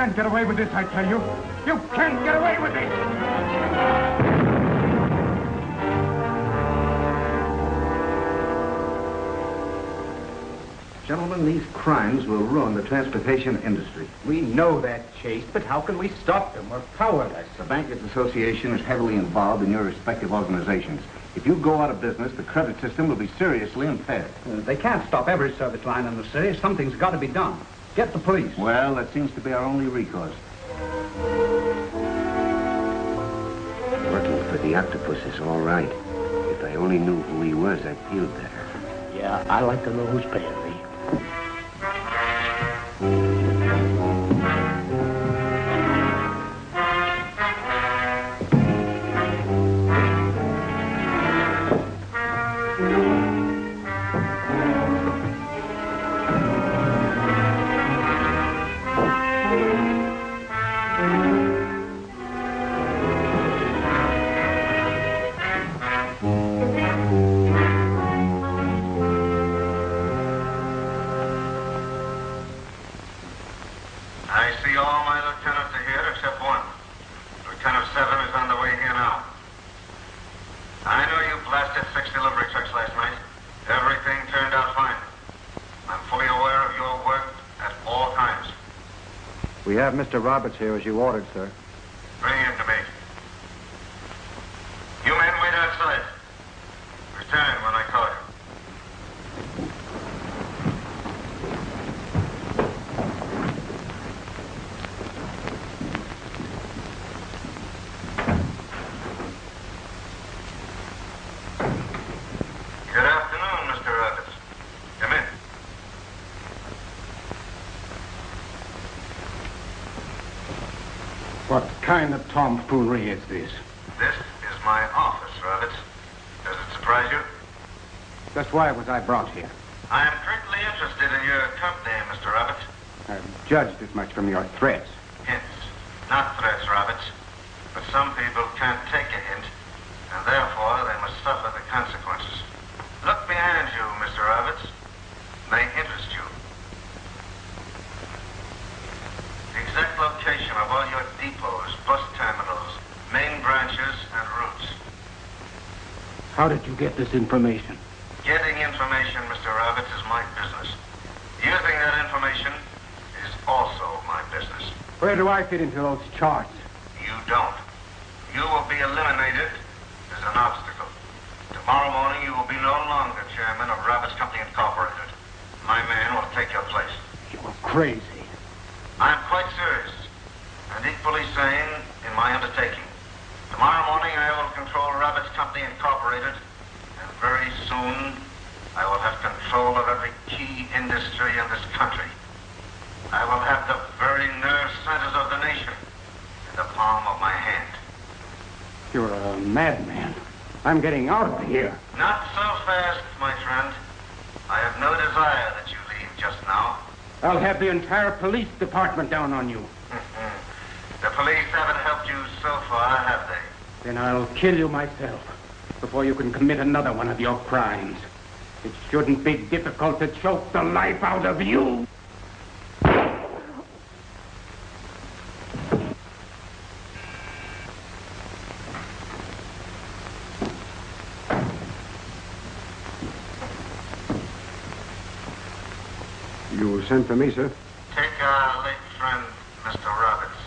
can't get away with this, I tell you. You can't get away with this! Gentlemen, these crimes will ruin the transportation industry. We know that, Chase, but how can we stop them? We're powerless. The Bankers Association is heavily involved in your respective organizations. If you go out of business, the credit system will be seriously impaired. They can't stop every service line in the city. Something's got to be done. Get the police. Well, that seems to be our only recourse. Working for the Octopus is all right. If I only knew who he was, I'd feel better. Yeah, I'd like to know who's paying me. We have Mr. Roberts here as you ordered, sir. Bring him to me. You men wait outside. Return when I call you. Good afternoon, Mr. Roberts. Come in. What kind of tomfoolery is this? This is my office, Roberts. Does it surprise you? Just why was I brought here? I am greatly interested in your company, Mr. Roberts. I've judged as much from your threats. Hints. Not threats, Roberts. But some people can't take a hint, and therefore they must suffer the consequences. Look behind you, Mr. Roberts. May interest you. The exact location of all your depots, bus terminals, main branches, and routes. How did you get this information? Getting information, Mr. Roberts, is my business. Using that information is also my business. Where do I fit into those charts? You don't. You will be eliminated as an obstacle. Tomorrow morning, you will be no longer chairman of Roberts Company Incorporated. My man will take your place. You're crazy. I'm quite serious and equally sane in my undertaking. Tomorrow morning, I will control Roberts Company Incorporated, and very soon, I will have control of every key industry in this country. I will have the very nerve centers of the nation in the palm of my hand. You're a madman. I'm getting out of here. Not so fast, my friend. I have no desire that you leave just now. I'll have the entire police department down on you. The police haven't helped you so far, have they? Then I'll kill you myself before you can commit another one of your crimes. It shouldn't be difficult to choke the life out of you. You sent for me, sir? Take our late friend, Mr. Roberts,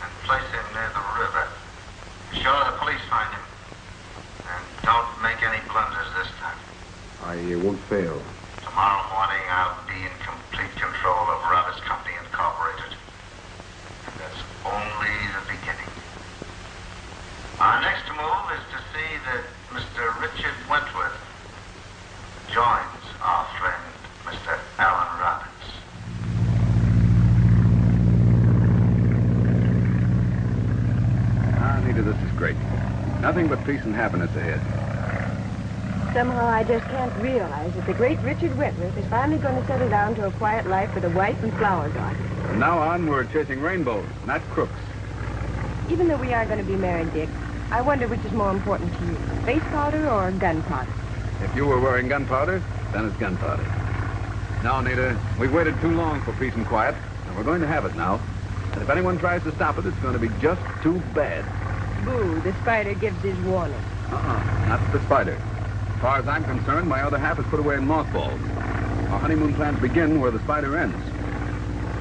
and place him near the river. Be sure the police find him. And don't make any blunders this time. I won't fail. Tomorrow morning, I'll be in complete control of Roberts Company Incorporated. And that's only the beginning. Our next move is to see that Mr. Richard Wentworth joins our friend, Mr. Alan Roberts. Anita, this is great. Nothing but peace and happiness ahead. Somehow I just can't realize that the great Richard Wentworth is finally going to settle down to a quiet life with a wife and flower garden. From now on, we're chasing rainbows, not crooks. Even though we are going to be married, Dick, I wonder which is more important to you, face powder or gunpowder? If you were wearing gunpowder, then it's gunpowder. Now, Anita, we've waited too long for peace and quiet, and we're going to have it now. And if anyone tries to stop it, it's going to be just too bad. Boo, the spider gives his warning. Not the spider. As far as I'm concerned, my other half is put away in mothballs. Our honeymoon plans begin where the spider ends.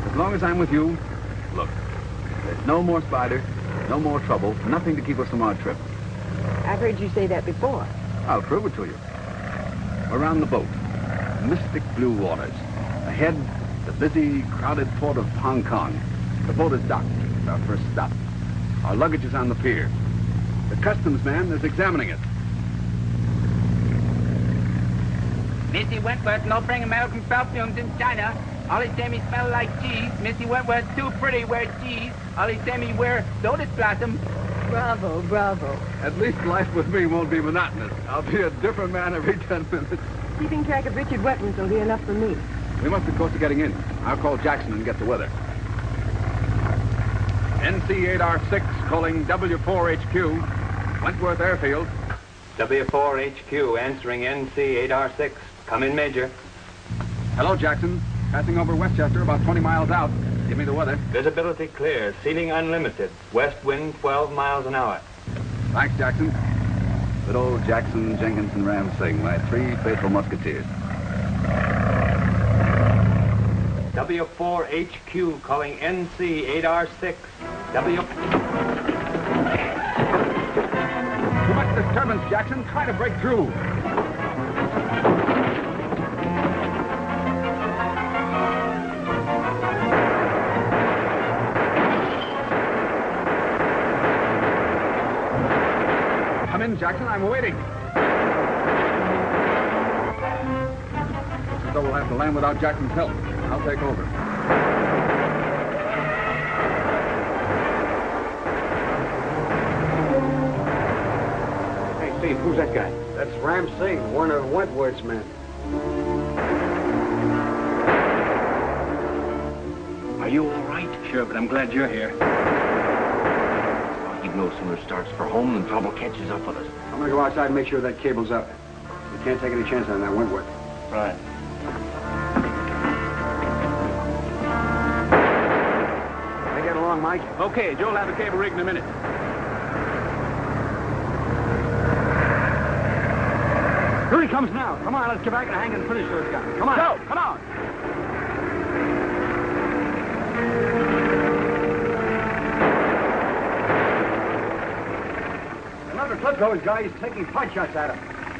As long as I'm with you, look, there's no more spider, no more trouble, nothing to keep us from our trip. I've heard you say that before. I'll prove it to you. We're on the boat. Mystic blue waters. Ahead, the busy, crowded port of Hong Kong. The boat is docked. It's our first stop. Our luggage is on the pier. The customs man is examining it. Missy Wentworth no bring American perfumes in China. All he say me smell like cheese. Missy Wentworth too pretty wear cheese. All he say me wear lotus blossom. Bravo, bravo. At least life with me won't be monotonous. I'll be a different man every 10 minutes. Keeping track of Richard Wentworth will be enough for me. We must be close to getting in. I'll call Jackson and get the weather. NC8R6 calling W4HQ, Wentworth Airfield. W4HQ answering NC8R6. Come in, Major. Hello, Jackson. Passing over Westchester, about 20 miles out. Give me the weather. Visibility clear. Ceiling unlimited. West wind 12 miles an hour. Thanks, Jackson. Good old Jackson, Jenkins, and Ram Singh, my three faithful musketeers. W4HQ calling NC8R6. Too much disturbance, Jackson. Try to break through. Come in, Jackson. I'm waiting. Looks as though we'll have to land without Jackson's help. I'll take over. Hey, Steve, who's that guy? That's Ram Singh, one of Wentworth's men. Are you all right? Sure, but I'm glad you're here. He no sooner starts for home than trouble catches up with us. I'm gonna go outside and make sure that cable's up. We can't take any chances on that Wentworth. Right. They get along, Mike? Okay, Joe'll have the cable rigged in a minute. Here he comes now. Come on, let's get back and hang and finish those guys. Come on. Joe, come on. Remember, clip those guys taking pot shots at him.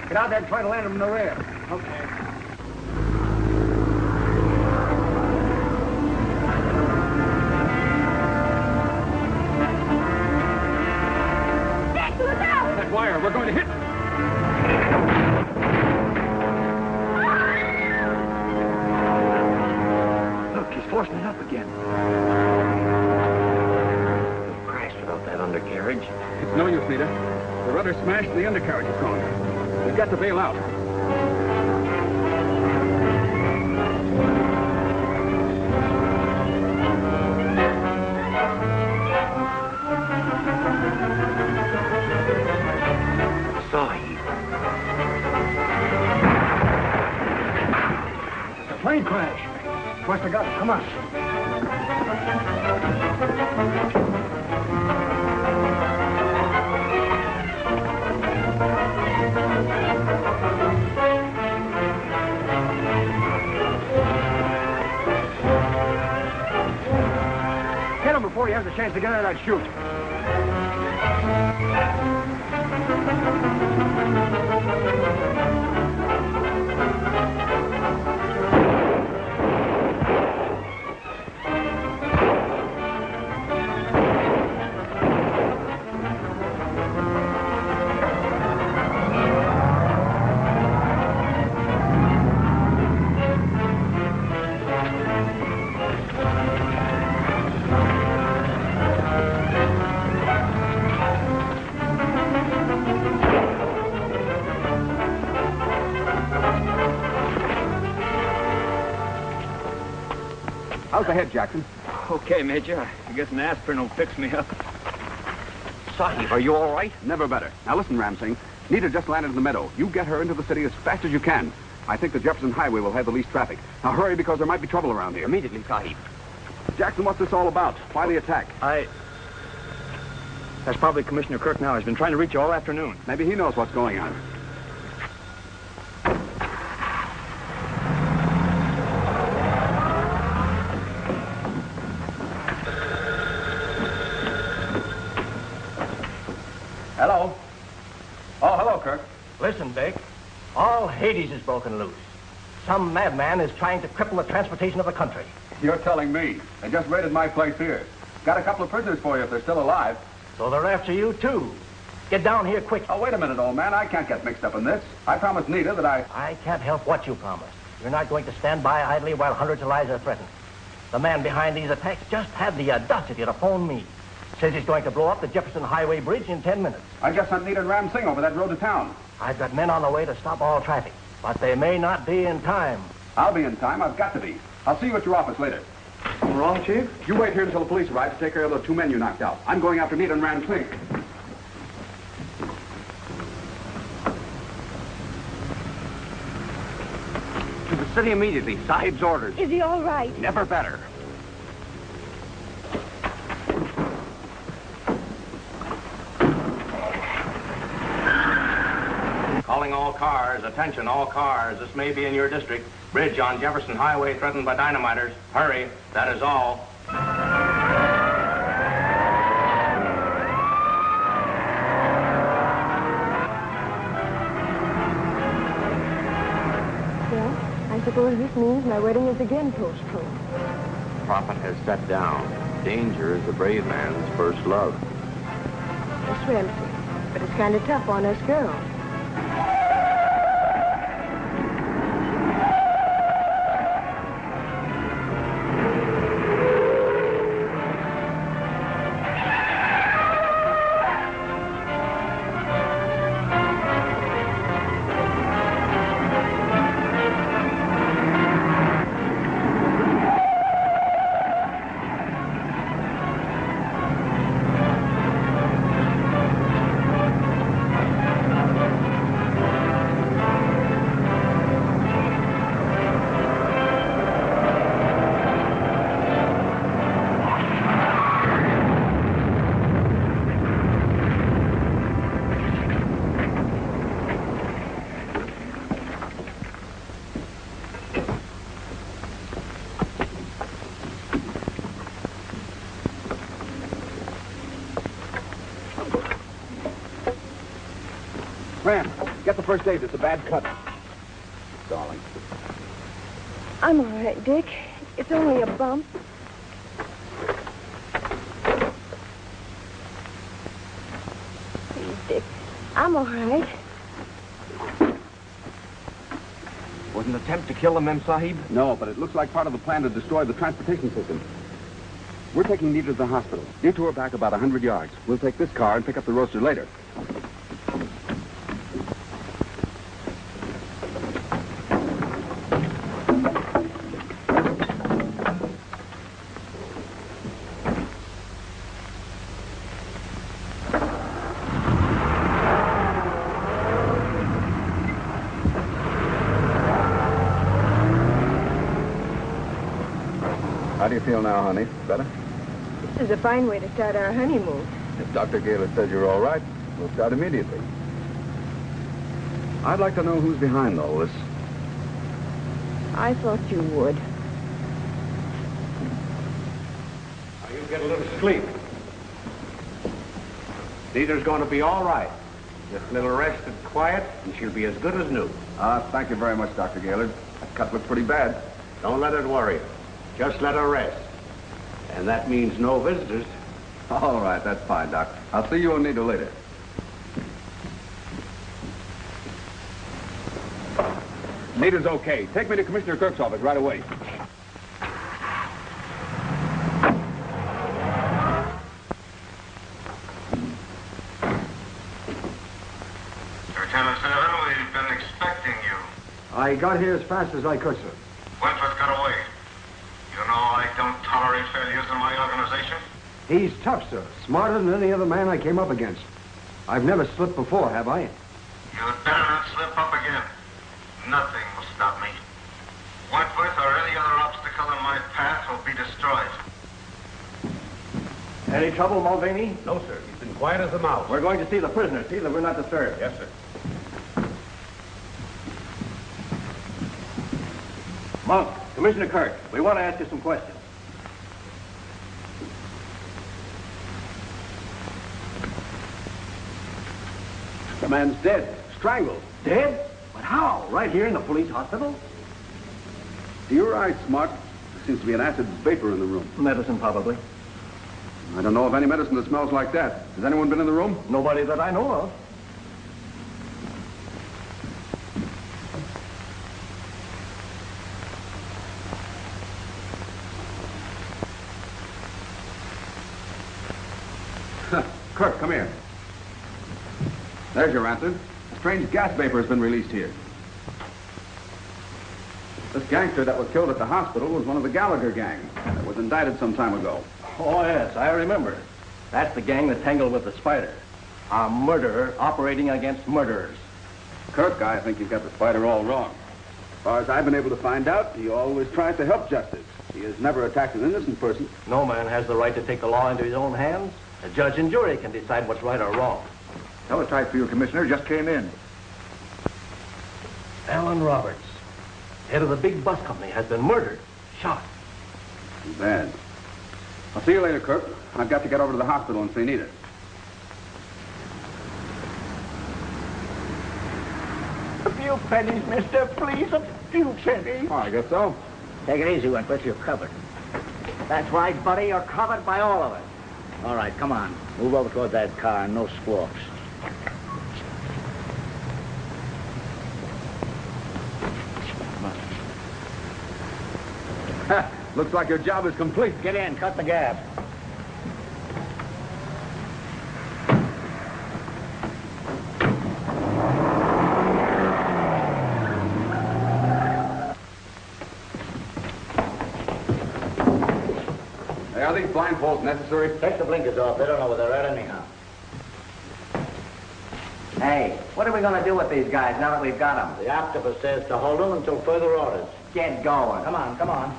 Get out there and try to land them in the rear. Okay. That wire, we're going to hit. Look, he's forcing it up again. He'll crash without that undercarriage. It's no use, Nita. The rudder smashed and the undercarriage is gone. We've got to bail out. Sahib. The plane crash. Must have got it. Come on. Get him before he has a chance to get out of that chute. How's the head, Jackson? Okay, Major. I guess an aspirin will fix me up. Sahib, are you all right? Never better. Now listen, Ram Singh. Nita just landed in the meadow. You get her into the city as fast as you can. I think the Jefferson Highway will have the least traffic. Now hurry, because there might be trouble around here. Immediately, Sahib. Jackson, what's this all about? Why the attack? That's probably Commissioner Kirk now. He's been trying to reach you all afternoon. Maybe he knows what's going on. Hello. Oh, hello, Kirk. Listen, Dick. All Hades is broken loose. Some madman is trying to cripple the transportation of the country. You're telling me. They just raided my place here. Got a couple of prisoners for you if they're still alive. So they're after you, too. Get down here quick. Oh, wait a minute, old man. I can't get mixed up in this. I promised Nita that I can't help what you promised. You're not going to stand by idly while hundreds of lives are threatened. The man behind these attacks just had the audacity to phone me. Says he's going to blow up the Jefferson Highway Bridge in 10 minutes. I just sent Nita and Ram Singh over that road to town. I've got men on the way to stop all traffic, but they may not be in time. I'll be in time. I've got to be. I'll see you at your office later. Something wrong, Chief? You wait here until the police arrive to take care of those two men you knocked out. I'm going after Nita and Ram Singh. To the city immediately. Sahib's orders. Is he all right? Never better. Calling all cars. Attention, all cars. This may be in your district. Bridge on Jefferson Highway threatened by dynamiters. Hurry. That is all. Well, I suppose this means my wedding is again postponed. Prophet has set down. Danger is the brave man's first love. Miss Ramsey, but it's kind of tough on us girls. Ram, get the first aid. It's a bad cut. Darling. I'm all right, Dick. It's only a bump. Please, Dick. I'm all right. Was an attempt to kill the Mem Sahib? No, but it looks like part of the plan to destroy the transportation system. We're taking Nita to the hospital. Detour back about 100 yards. We'll take this car and pick up the roadster later. How do you feel now, honey? Better? This is a fine way to start our honeymoon. If Dr. Gaylor says you're all right, we'll start immediately. I'd like to know who's behind all this. I thought you would. Now you get a little sleep. Nita's going to be all right. Just a little rest and quiet, and she'll be as good as new. Thank you very much, Dr. Gaylord. That cut looked pretty bad. Don't let it worry you. Just let her rest. And that means no visitors. All right, that's fine, Doc. I'll see you and Nita later. Nita's okay. Take me to Commissioner Kirk's office right away. Lieutenant Seven, we've been expecting you. I got here as fast as I could, sir. Wentworth got away. You know I don't tolerate failures in my organization. He's tough, sir. Smarter than any other man I came up against. I've never slipped before, have I? You'd better not slip up again. Nothing will stop me. Wentworth or any other obstacle in my path will be destroyed. Any trouble, Mulvaney? No, sir. He's been quiet as a mouse. We're going to see the prisoner. See that we're not disturbed. Yes, sir. Monk, Commissioner Kirk, we want to ask you some questions. The man's dead. Strangled. Dead? But how? Right here in the police hospital? You're right, Smart. There seems to be an acid vapor in the room. Medicine, probably. I don't know of any medicine that smells like that. Has anyone been in the room? Nobody that I know of. Kirk, come here. There's your answer. A strange gas vapor has been released here. This gangster that was killed at the hospital was one of the Gallagher gang that was indicted some time ago. Oh, yes, I remember. That's the gang that tangled with the Spider. A murderer operating against murderers. Kirk, I think you've got the Spider all wrong. As far as I've been able to find out, he always tries to help justice. He has never attacked an innocent person. No man has the right to take the law into his own hands. A judge and jury can decide what's right or wrong. Teletype for you, Commissioner. Just came in. Alan Roberts, head of the big bus company, has been murdered. Shot. Too bad. I'll see you later, Kirk. I've got to get over to the hospital and see Nita. A few pennies, mister, please. A few pennies. Oh, I guess so. Take it easy, Wentworth. You're covered. That's right, buddy. You're covered by all of us. All right, come on. Move over toward that car and no squawks. Looks like your job is complete. Get in. Cut the gap. Hey, are these blindfolds necessary? Take the blinkers off. They don't know where they're at anyhow. Hey, what are we going to do with these guys now that we've got them? The Octopus says to hold them until further orders. Get going. Come on, come on.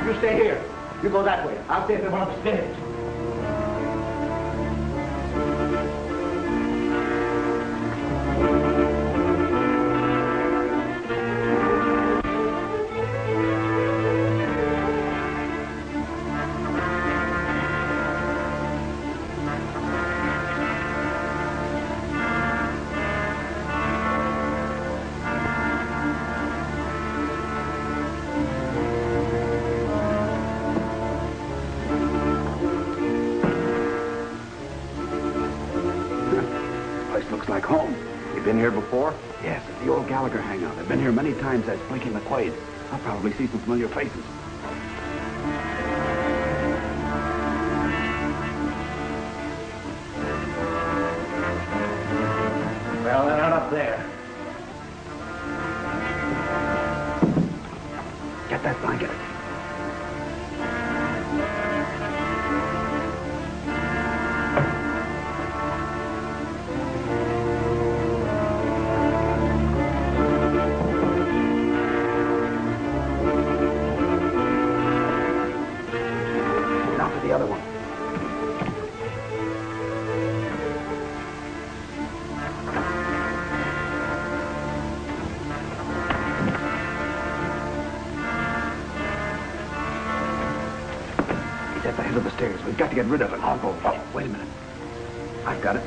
You stay here. You go that way. I'll see if they went upstairs. Like home. You been here before? Yes, it's the old Gallagher hangout. I've been here many times as Blinky McQuaid. I'll probably see some familiar faces. Well, they're not up there. Get that blanket. The other one. He's at the head of the stairs. We've got to get rid of him. I'll go. Oh, wait a minute. I've got it.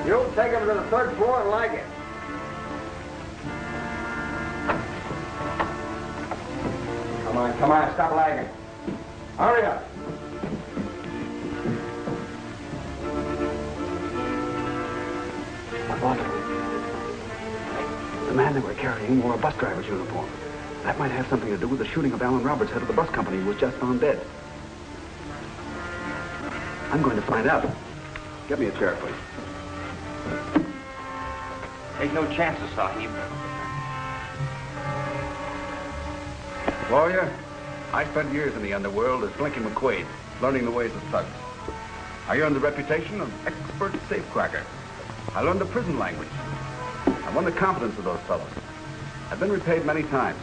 You'll take him to the third floor and like it. Come on, stop lagging. Hurry up. What? The man they were carrying wore a bus driver's uniform. That might have something to do with the shooting of Alan Roberts, head of the bus company, who was just found dead. I'm going to find out. Get me a chair, please. Take no chances, Sahib. Lawyer, I spent years in the underworld as Blinky McQuaid, learning the ways of thugs. I earned the reputation of expert safecracker. I learned the prison language. I won the confidence of those fellows. I've been repaid many times.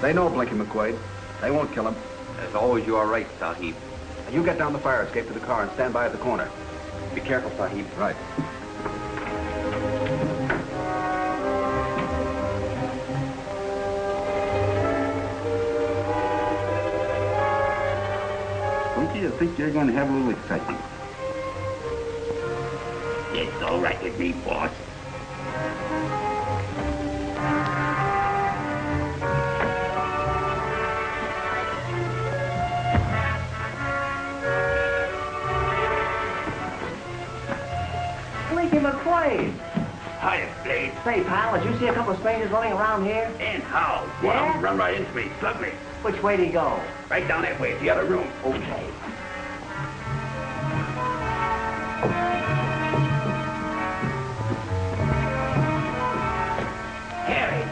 They know Blinky McQuaid. They won't kill him. As always, you are right, Sahib. Now you get down the fire escape to the car and stand by at the corner. Be careful, Sahib. Right. I think you're going to have a little excitement. It's all right with me, boss. Blinky McQuaid. Hiya, Blade. Say, pal, did you see a couple of strangers running around here? And how? One of them run right into me, slugged me. Which way did he go? Right down that way, the other room. Okay. Harry.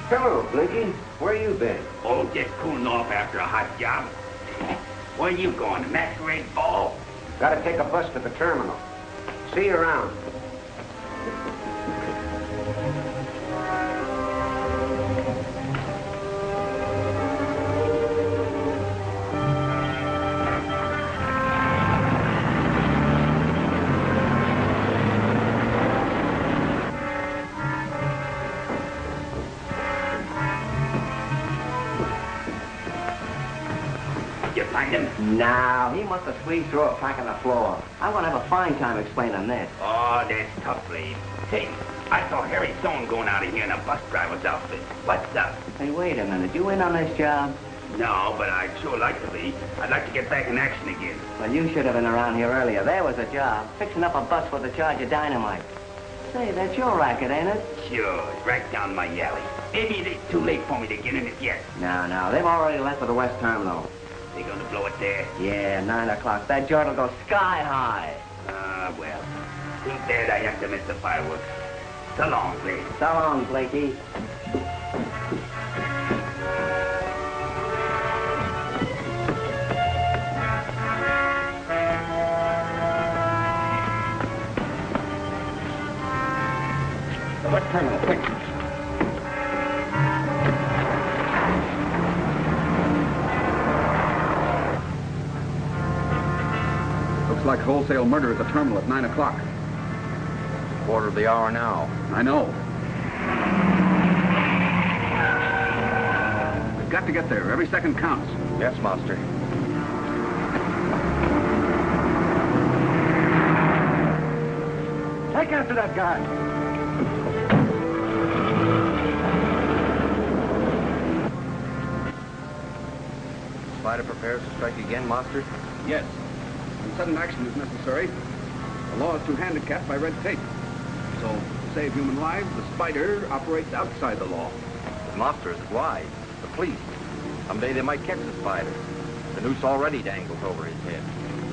Hello, Blinky. Where you been? Oh, just cooling off after a hot job. Where you going, the masquerade ball? Gotta take a bus to the terminal. See you around. No, he must have squeezed through a crack in the floor. I'm going to have a fine time explaining this. Oh, that's tough, Blade. Hey, I saw Harry Stone going out of here in a bus driver's outfit. What's up? Hey, wait a minute. You in on this job? No, but I'd sure like to be. I'd like to get back in action again. Well, you should have been around here earlier. There was a job. Fixing up a bus with a charge of dynamite. Say, that's your racket, ain't it? Sure, it's right down my alley. Maybe it's too late for me to get in it yet. No, they've already left for the West Terminal. They gonna blow it there? Yeah, 9 o'clock. That joint will go sky high. Well, too bad I have to miss the fireworks. So long, Blade. So long, Blakey. The West Terminal, quick. Like wholesale murder at the terminal at 9 o'clock. Quarter of the hour now. I know. We've got to get there. Every second counts. Yes, Master. Take after that guy. Spider prepares to strike again, Master? Yes. Sudden action is necessary. The law is too handicapped by red tape. So, to save human lives, the spider operates outside the law. But Master, is it wise? The police. Someday they might catch the spider. The noose already dangles over his head.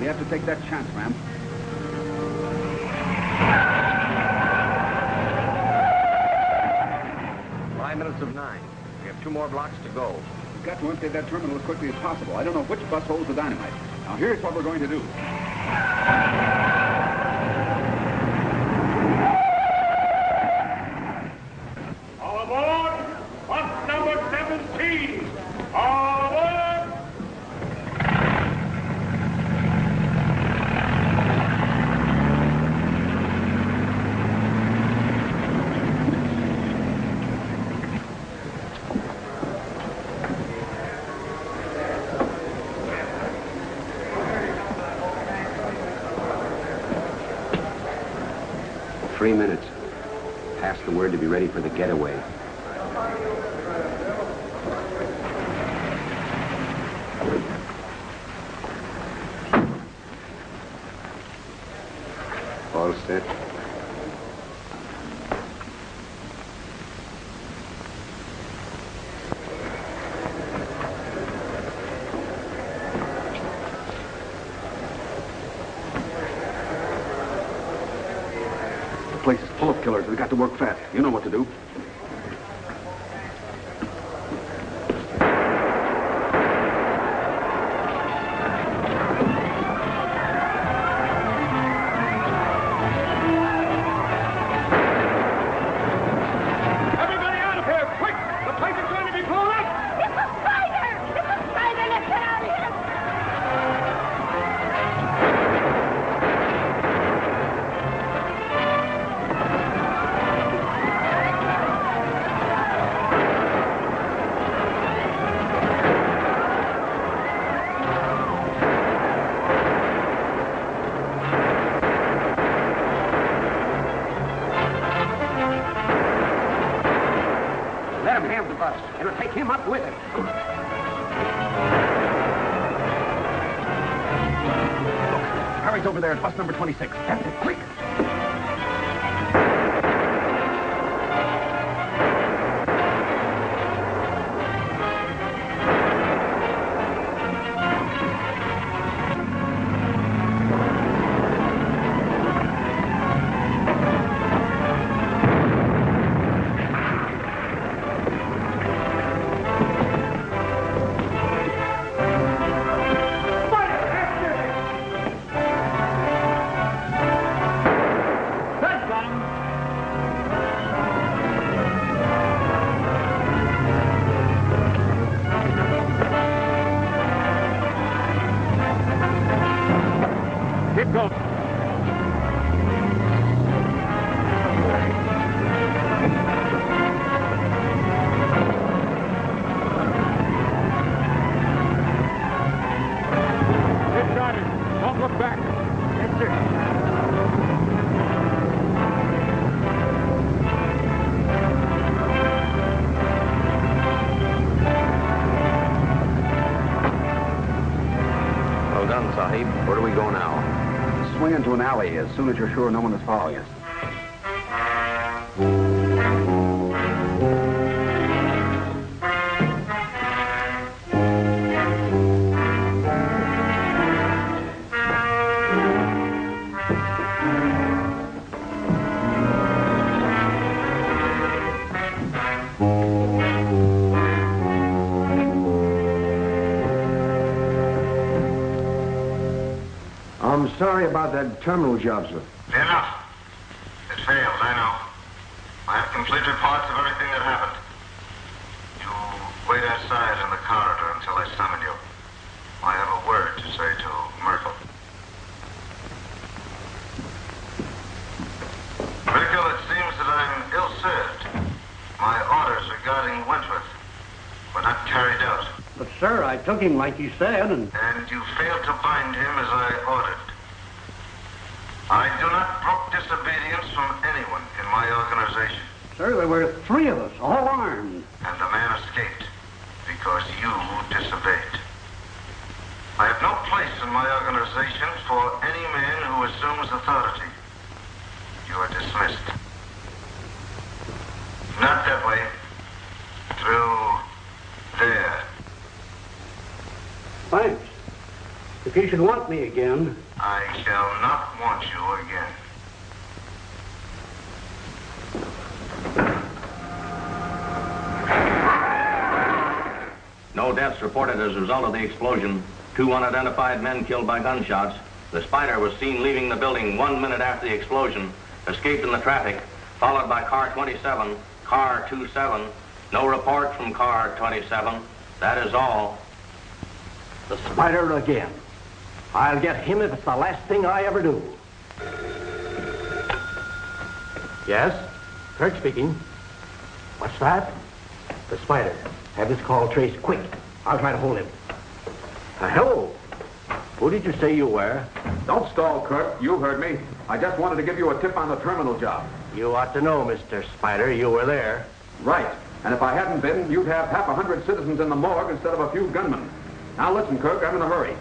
We have to take that chance, ma'am. Five minutes of 9. We have 2 more blocks to go. We've got to empty that terminal as quickly as possible. I don't know which bus holds the dynamite. Now, here's what we're going to do. All aboard! Bus number 17! All aboard! Three minutes. Pass the word to be ready for the getaway. All set. The place is full of killers. We got to work fast. You know what to do. It'll take him up with it. Look, Harry's over there at bus number 26. That's it, quick! Where do we go now? Swing into an alley as soon as you're sure no one is following us. I'm sorry about that terminal job, sir. Enough. It failed, I know. I have complete reports of everything that happened. You wait outside in the corridor until I summon you. I have a word to say to Myrtle. Myrtle, it seems that I'm ill-served. My orders regarding Wentworth were not carried out. But, sir, I took him like you said, and you failed to bind him as I ordered. I do not brook disobedience from anyone in my organization. sir, there were 3 of us, all armed. And the man escaped because you disobeyed. I have no place in my organization for any man who assumes authority. You are dismissed. Not that way. Through there. Thanks. If you should want me again... I shall not want you again. No deaths reported as a result of the explosion. 2 unidentified men killed by gunshots. The Spider was seen leaving the building 1 minute after the explosion, escaped in the traffic, followed by car 27, car 27. No report from car 27. That is all. The Spider again. I'll get him if it's the last thing I ever do. Yes? Kirk speaking. What's that? The Spider. Have this call traced quick. I'll try to hold him. Hello. Who did you say you were? Don't stall, Kirk. You heard me. I just wanted to give you a tip on the terminal job. You ought to know, Mr. Spider. You were there. Right. And if I hadn't been, you'd have half 100 citizens in the morgue instead of a few gunmen. Now listen, Kirk, I'm in a hurry.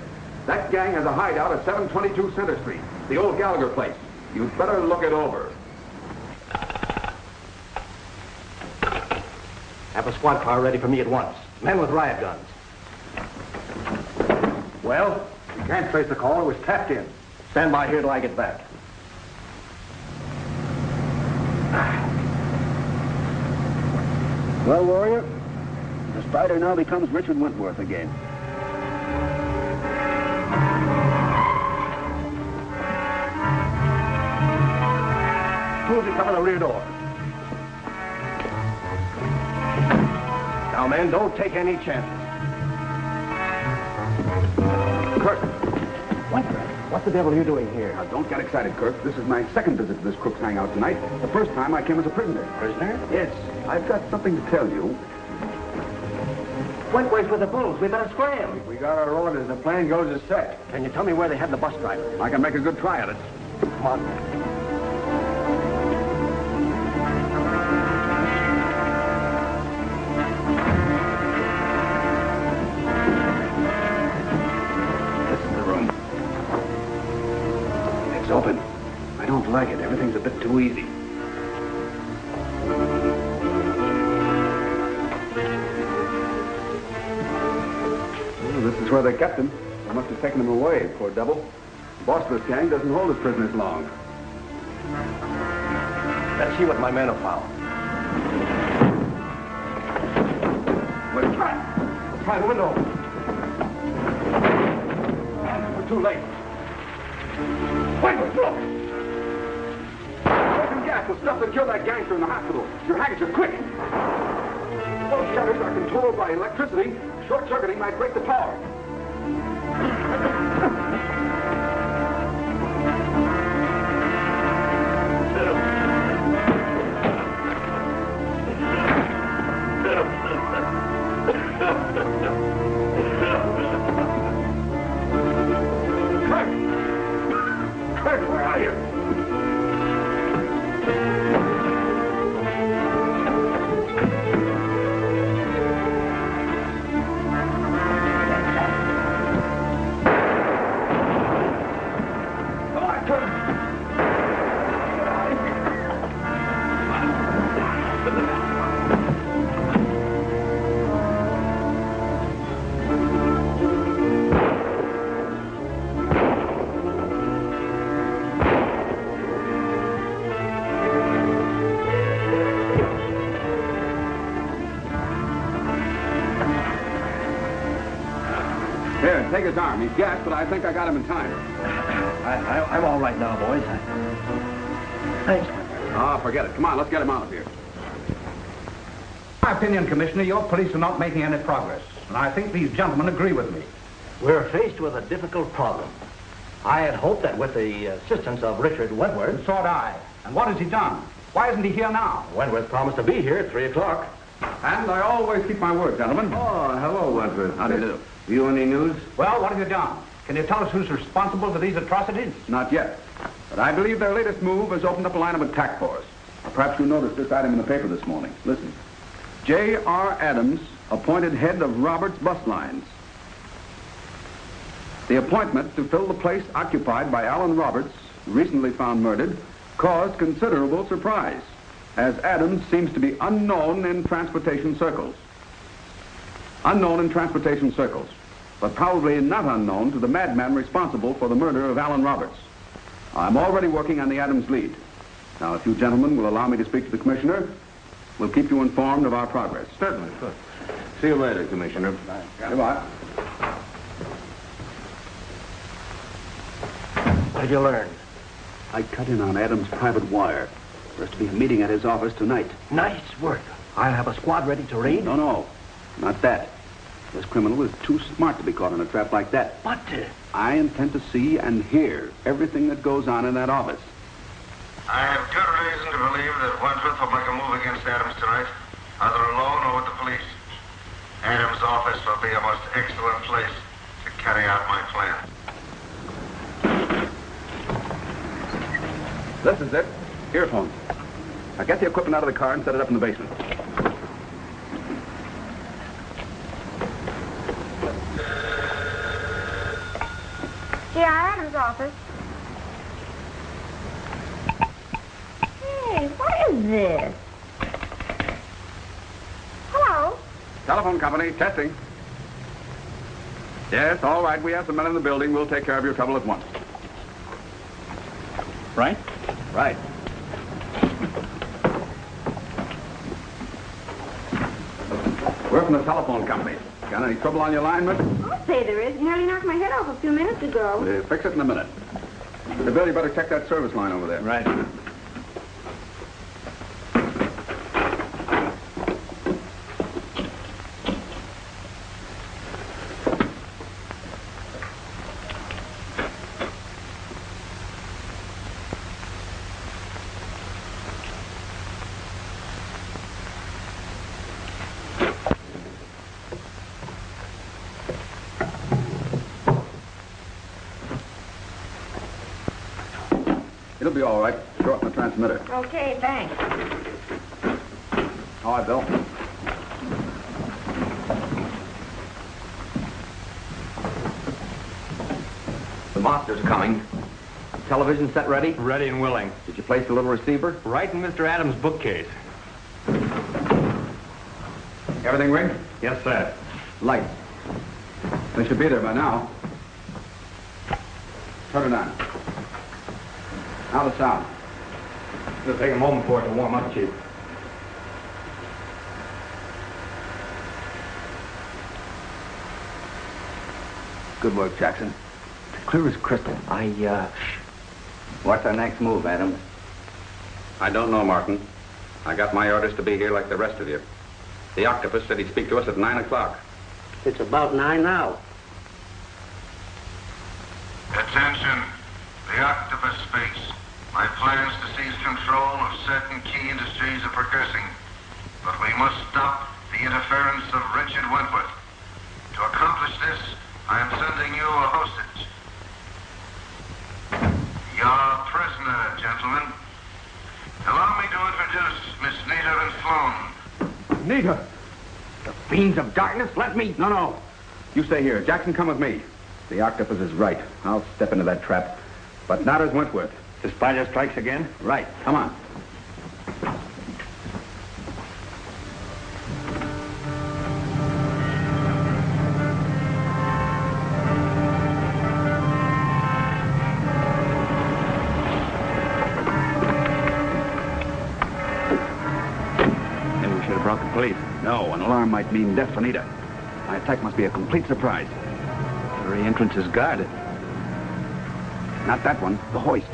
That gang has a hideout at 722 Center Street, the old Gallagher place. You'd better look it over. Have a squad car ready for me at once. Men with riot guns. Well, you can't trace the call. It was tapped in. Stand by here till I get back. Well, Warrior, the Spider now becomes Richard Wentworth again. Tools to cover the rear door. Now, men, don't take any chances. Kirk! Wentworth, what the devil are you doing here? Now, don't get excited, Kirk. This is my second visit to this crook's hangout tonight. The first time I came as a prisoner. Prisoner? Yes. I've got something to tell you. Wentworth's with the bulls. We better scram. We got our orders. The plan goes as set. Can you tell me where they had the bus driver? I can make a good try at it. Come on. Open. I don't like it. Everything's a bit too easy. Well, this is where they kept him. They must have taken him away, poor devil. The boss of this gang doesn't hold his prisoners long. Let's see what my men have found. We'll try. Let's try the window. We're too late. Wentworth, look! Poison gas will stuff and kill that gangster in the hospital. Your handkerchief, quick! Those shutters are controlled by electricity. Short-circuiting might break the power. Where are you? Come on, Kirk. Here, take his arm. He's gassed, but I think I got him in time. I'm all right now, boys. Thanks. Oh, forget it. Come on, let's get him out of here. In my opinion, Commissioner, your police are not making any progress. And I think these gentlemen agree with me. We're faced with a difficult problem. I had hoped that with the assistance of Richard Wentworth... And so had I. And what has he done? Why isn't he here now? Wentworth promised to be here at 3 o'clock. And I always keep my word, gentlemen. Oh, hello, Wentworth. How do you do? You any news? Well, what have you done? Can you tell us who's responsible for these atrocities? Not yet. But I believe their latest move has opened up a line of attack for us. Perhaps you noticed this item in the paper this morning. Listen. J.R. Adams, appointed head of Roberts Bus Lines. The appointment to fill the place occupied by Alan Roberts, recently found murdered, caused considerable surprise, as Adams seems to be unknown in transportation circles. Unknown in transportation circles, but probably not unknown to the madman responsible for the murder of Alan Roberts. I'm already working on the Adams lead. Now, if you gentlemen will allow me to speak to the commissioner, we'll keep you informed of our progress. Certainly, sir. See you later, Commissioner. Goodbye. What did you learn? I cut in on Adams' private wire. There's to be a meeting at his office tonight. Nice work. I'll have a squad ready to raid. No, not that. This criminal is too smart to be caught in a trap like that. But, I intend to see and hear everything that goes on in that office. I have good reason to believe that Wentworth will make a move against Adams tonight, either alone or with the police. Adams' office will be a most excellent place to carry out my plan. This is it. Earphones. Now get the equipment out of the car and set it up in the basement. J.R. Adams' office. is this? Hello? Telephone company, testing. Yes, all right. We have some men in the building. We'll take care of your trouble at once. Right? Right. We're from the telephone company. Got any trouble on your line, miss? I'll say there is. Nearly knocked my head off a few minutes ago. We'll fix it in a minute. Bill, you better check that service line over there. Right. It'll be all right. Shorten the transmitter. Okay, thanks. All right, Bill. The monster's coming. Television set ready? Ready and willing. Did you place the little receiver? Right in Mr. Adams' bookcase. Everything rigged? Yes, sir. Lights. They should be there by now. Turn it on. Now the sound. It'll take a moment for it to warm up, Chief. Good work, Jackson. Clear as crystal. What's our next move, Adams? I don't know, Martin. I got my orders to be here like the rest of you. The Octopus said he'd speak to us at 9 o'clock. It's about 9 now. Attention. The Octopus speaks. My plans to seize control of certain key industries are progressing, but we must stop the interference of Richard Wentworth. To accomplish this, I am sending you a hostage. Your prisoner, gentlemen. Allow me to introduce Miss Nita and Sloan. Nita! The fiends of darkness, let me... No. You stay here. Jackson, come with me. The Octopus is right. I'll step into that trap, but not as Wentworth. The spider strikes again? Right. Come on. Maybe we should have brought the police. No, an alarm might mean death for Nita. My attack must be a complete surprise. The very entrance is guarded. Not that one, the hoist.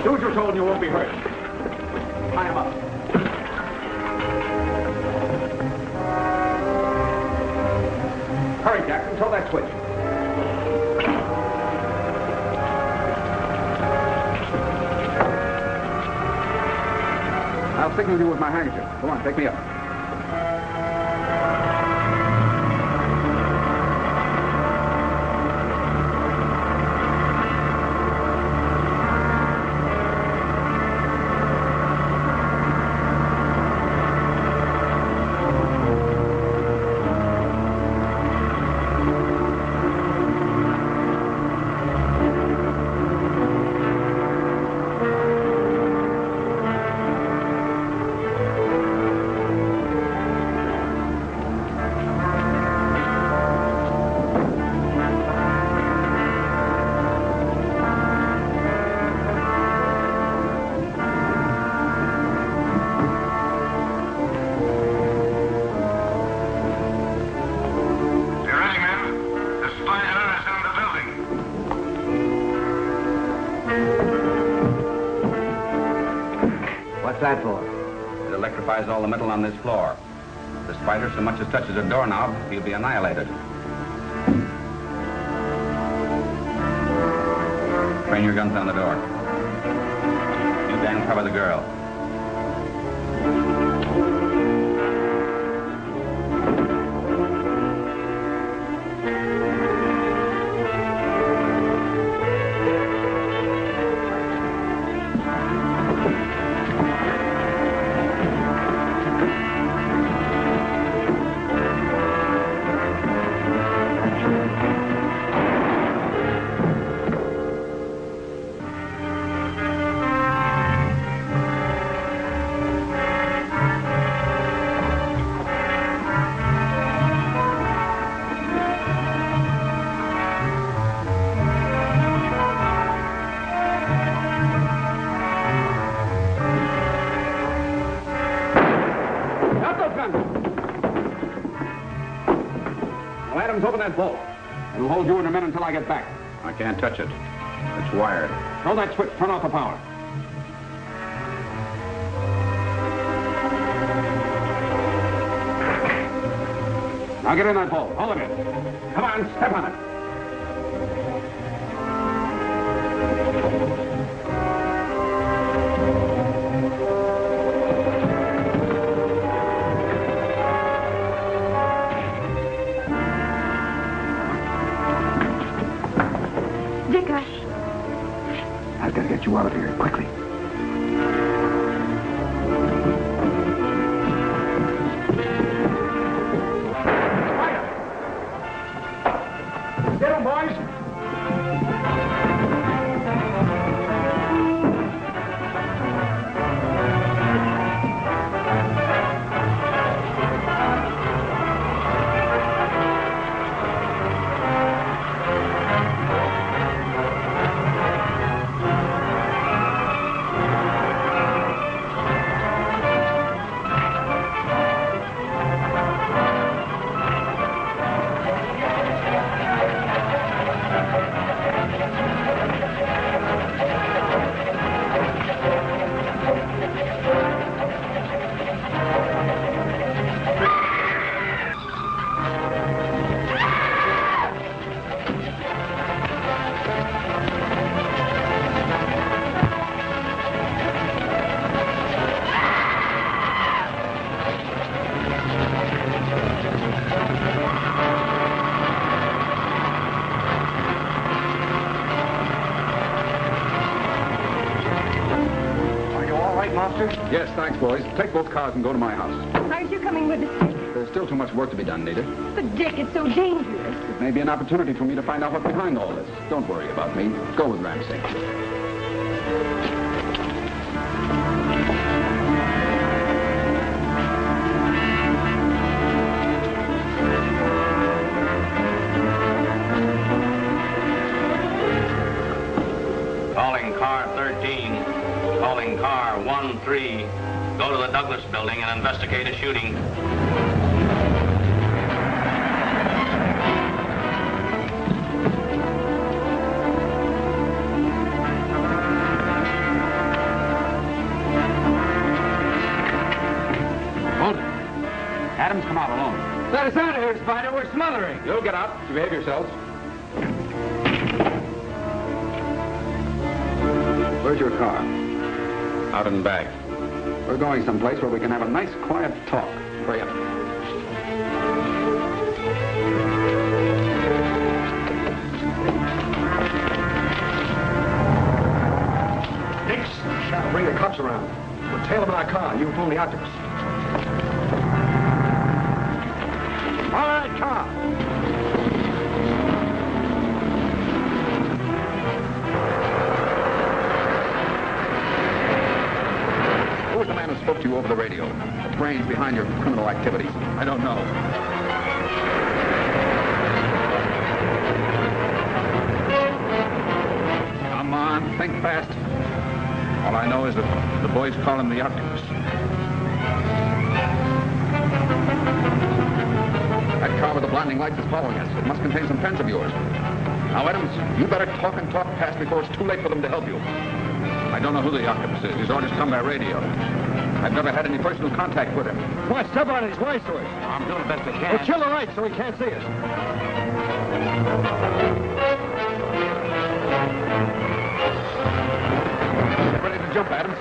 Do what you're told and you won't be hurt. Tie him up. Hurry, Jackson. Throw that switch. I'll signal you with my handkerchief. Go on, take me up. that for? It electrifies all the metal on this floor. If the spider so much as touches a doorknob, he'll be annihilated. Train your guns on the door. You Dan cover the girl. that bolt. We'll hold you and your men until I get back. I can't touch it. It's wired. Throw that switch. Turn off the power. Now get in that bolt. Hold it in. Come on, step on it. I've got to get you out of here, quickly. Get him, boys! Yes, thanks, boys. Take both cars and go to my house. Aren't you coming with us, Dick? There's still too much work to be done, Nita. But, Dick, it's so dangerous. It may be an opportunity for me to find out what's behind all this. Don't worry about me. Go with Ramsey. Calling car 13. Calling car 13. Go to the Douglas building and investigate a shooting. Hold it. Adams, come out alone. Let us out of here, Spider. We're smothering. You'll get out. You behave yourselves. Where's your car? Out in the back. We're going someplace where we can have a nice, quiet talk. Hurry up. Dix, bring the cops around. We'll tail them in our car. You phone the Octopus. Follow that car. Who was the man who spoke to you over the radio? The brains behind your criminal activities? I don't know. Come on, think fast. All I know is that the boys call him the Octopus. That car with the blinding lights is following us. It must contain some friends of yours. Now, Adams, you better talk and talk fast before it's too late for them to help you. I don't know who the Octopus is. His orders come by radio. I've never had any personal contact with him. Come on, step on it. He's wise to us. I'm doing the best I can. Well, chill the lights so he can't see us. Get ready to jump, Adams.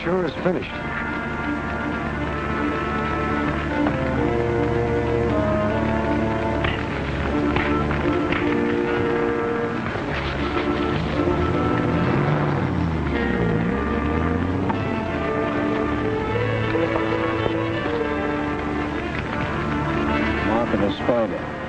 Sure is finished. spider.